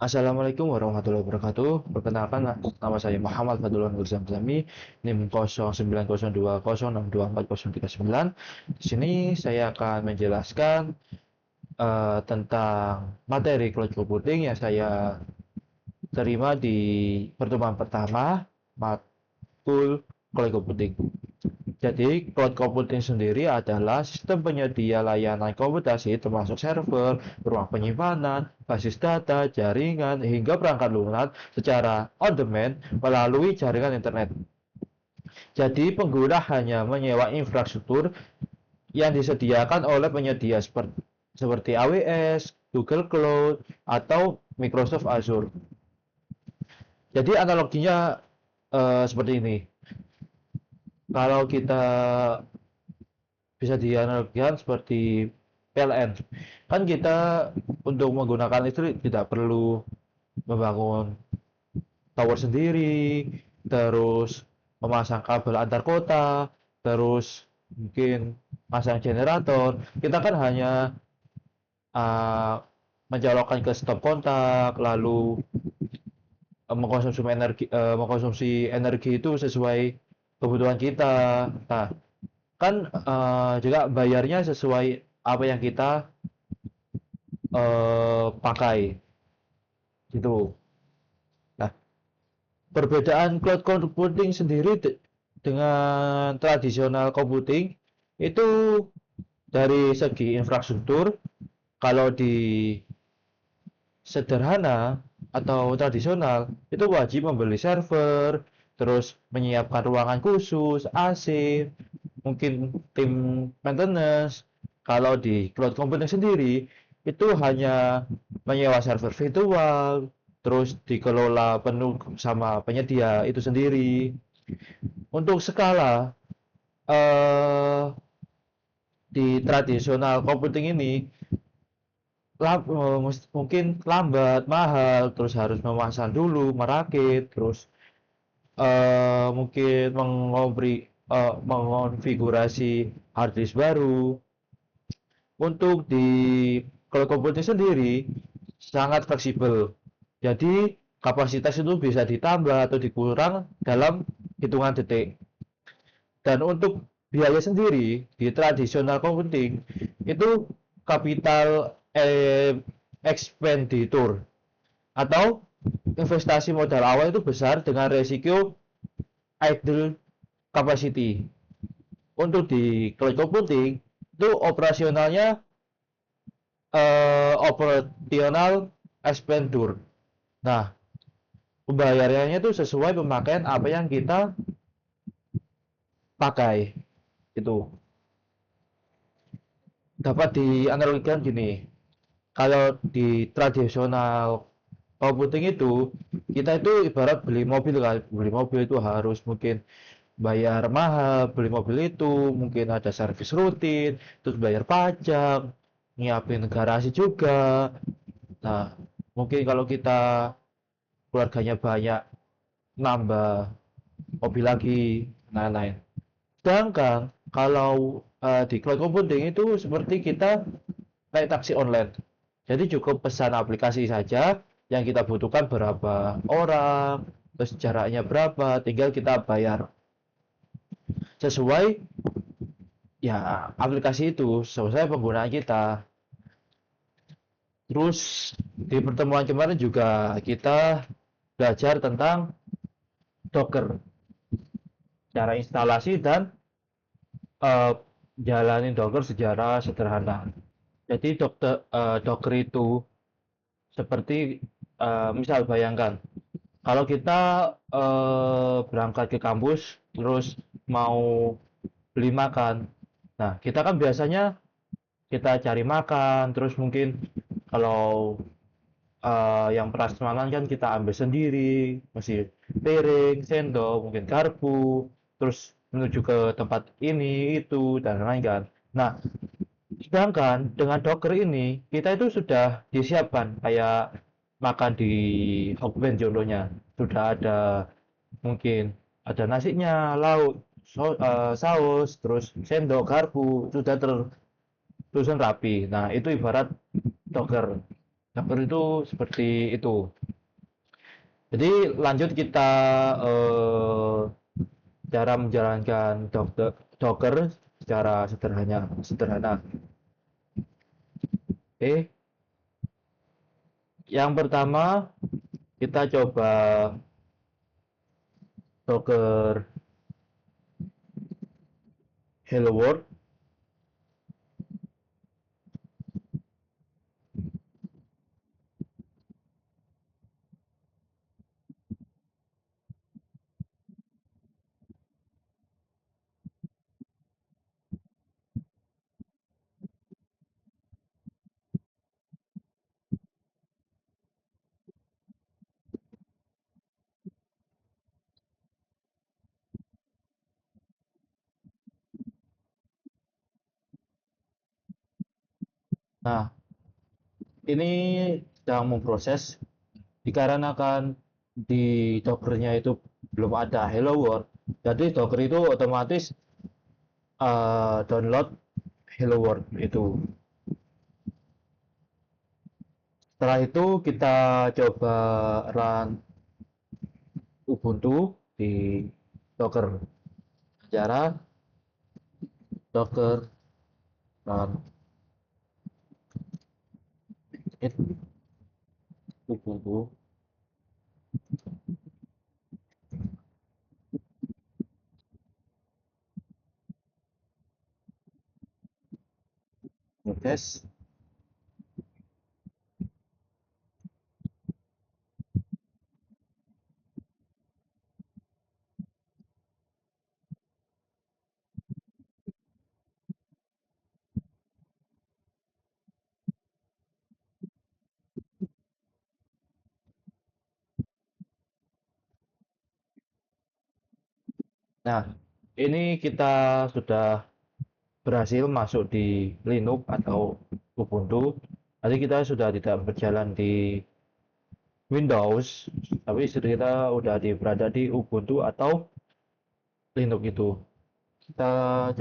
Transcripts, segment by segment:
Assalamualaikum warahmatullahi wabarakatuh. Perkenalkan, nama saya Muhammad Fadlun Nurzam Zami, NIM 0902062439. Di sini saya akan menjelaskan tentang materi cloud computing yang saya terima di pertemuan pertama matkul cloud computing. Jadi, cloud computing sendiri adalah sistem penyedia layanan komputasi termasuk server, ruang penyimpanan, basis data, jaringan, hingga perangkat lunak secara on-demand melalui jaringan internet. Jadi, pengguna hanya menyewa infrastruktur yang disediakan oleh penyedia seperti AWS, Google Cloud, atau Microsoft Azure. Jadi, analoginya seperti ini. Kalau kita bisa dianalogikan seperti PLN. Kan kita untuk menggunakan listrik tidak perlu membangun tower sendiri, terus memasang kabel antar kota, terus mungkin pasang generator. Kita kan hanya uh, mencolokkan ke stop kontak, lalu mengkonsumsi energi itu sesuai kebutuhan kita. Nah, kan juga bayarnya sesuai apa yang kita pakai gitu. Nah, perbedaan cloud computing sendiri dengan tradisional computing itu dari segi infrastruktur. Kalau di sederhana atau tradisional itu wajib membeli server, terus menyiapkan ruangan khusus, AC, mungkin tim maintenance. Kalau di cloud computing sendiri itu hanya menyewa server virtual, terus dikelola penuh sama penyedia itu sendiri. Untuk skala eh, di tradisional computing ini mungkin lambat, mahal, terus harus memasang dulu, merakit, terus mungkin mengonfigurasi hard disk baru. Untuk di cloud computing sendiri sangat fleksibel. Jadi kapasitas itu bisa ditambah atau dikurang dalam hitungan detik. Dan untuk biaya sendiri di tradisional computing itu capital expenditure atau investasi modal awal itu besar dengan resiko idle capacity. Untuk di cloud computing itu operasionalnya operational expenditure. Nah, pembayarannya itu sesuai pemakaian apa yang kita pakai. Itu dapat dianalogikan gini. Kalau di tradisional computing itu kita itu ibarat beli mobil kan, beli mobil itu harus mungkin bayar mahal, beli mobil itu mungkin ada servis rutin, terus bayar pajak, nyiapin garasi juga. Nah, mungkin kalau kita keluarganya banyak, nambah mobil lagi, lain-lain. Sedangkan kalau di cloud computing itu seperti kita naik taksi online. Jadi cukup pesan aplikasi saja yang kita butuhkan berapa orang, terus jaraknya berapa, tinggal kita bayar sesuai ya aplikasi itu, sesuai penggunaan kita. Terus di pertemuan kemarin juga kita belajar tentang Docker, cara instalasi dan uh, jalanin Docker secara sederhana. Jadi Docker itu seperti misal bayangkan kalau kita berangkat ke kampus terus mau beli makan. Nah, kita kan biasanya kita cari makan, terus mungkin kalau yang prasmanan kan kita ambil sendiri, masih piring, sendok, mungkin garpu, terus menuju ke tempat ini, itu, dan lain-lain kan. Nah, sedangkan dengan Docker ini, kita itu sudah disiapkan kayak makan di Hokben contohnya. Sudah ada mungkin ada nasinya, lauk, saus, terus sendok, garpu, sudah tersusun rapi. Nah, itu ibarat Docker. Docker itu seperti itu. Jadi lanjut kita eh, cara menjalankan Docker secara sederhana. Sederhana. Oke, yang pertama kita coba Docker Hello World. Nah, ini sedang memproses dikarenakan di Dockernya itu belum ada Hello World. Jadi Docker itu otomatis download Hello World itu. Setelah itu kita coba run Ubuntu di Docker. Cara Docker run it Ubuntu. Tes. Nah, ini kita sudah berhasil masuk di Linux atau Ubuntu. Jadi kita sudah tidak berjalan di Windows, tapi kita udah berada di Ubuntu atau Linux itu. Kita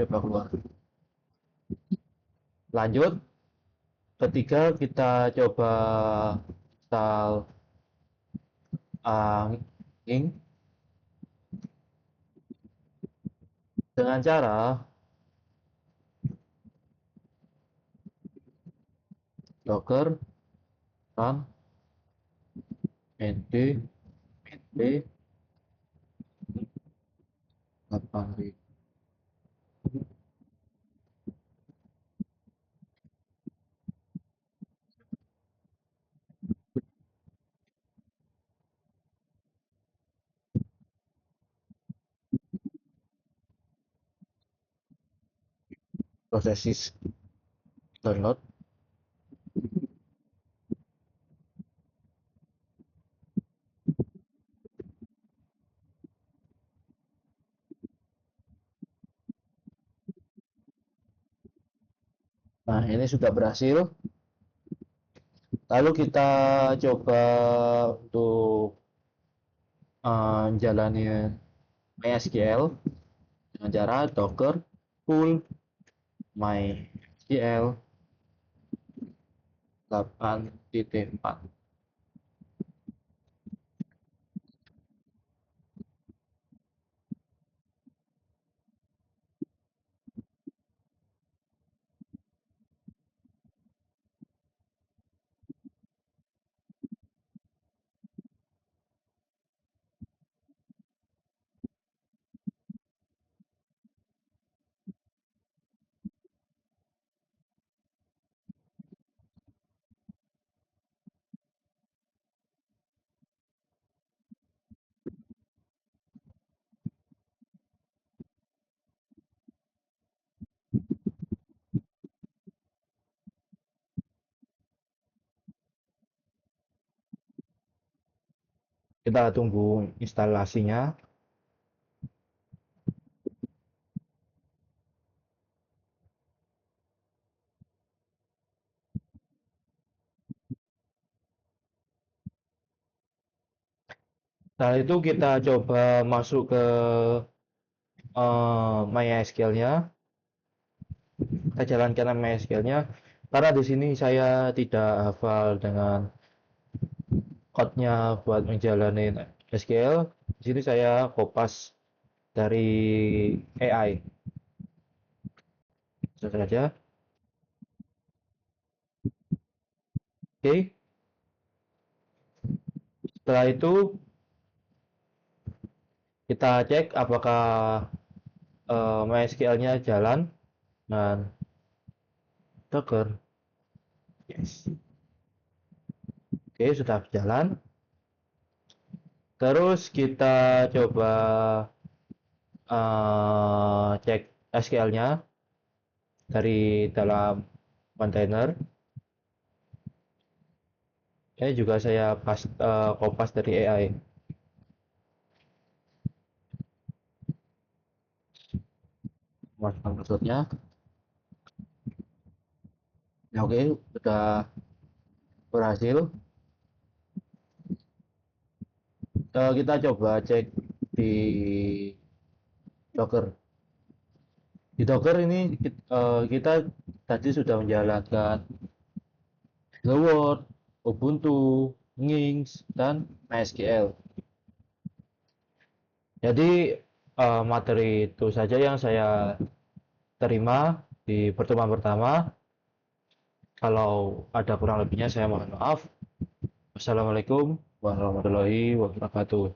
coba keluar. Lanjut, ketiga kita coba install Ing dengan cara docker run nd nd 8000 proses download. Nah, ini sudah berhasil. Lalu kita coba untuk jalani MySQL dengan cara docker pull MySQL 8.4. Kita tunggu instalasinya. Setelah itu kita coba masuk ke MySQL-nya. Kita jalankan MySQL-nya. karena di sini saya tidak hafal dengan code-nya buat menjalanin SQL. Di sini saya kopas dari AI. Selesai saja. Oke, setelah itu kita cek apakah MySQL-nya jalan dan Docker. Yes. Oke, sudah berjalan. Terus kita coba cek SQL-nya dari dalam kontainer. Ini juga saya kopas dari AI. Masukkan passwordnya. Ya, oke, sudah berhasil. Kita coba cek di Docker. Di Docker ini kita tadi sudah menjalankan Hello World, Ubuntu, Nginx, dan MySQL. Jadi materi itu saja yang saya terima di pertemuan pertama. Kalau ada kurang lebihnya saya mohon maaf. Wassalamualaikum warahmatullahi wabarakatuh.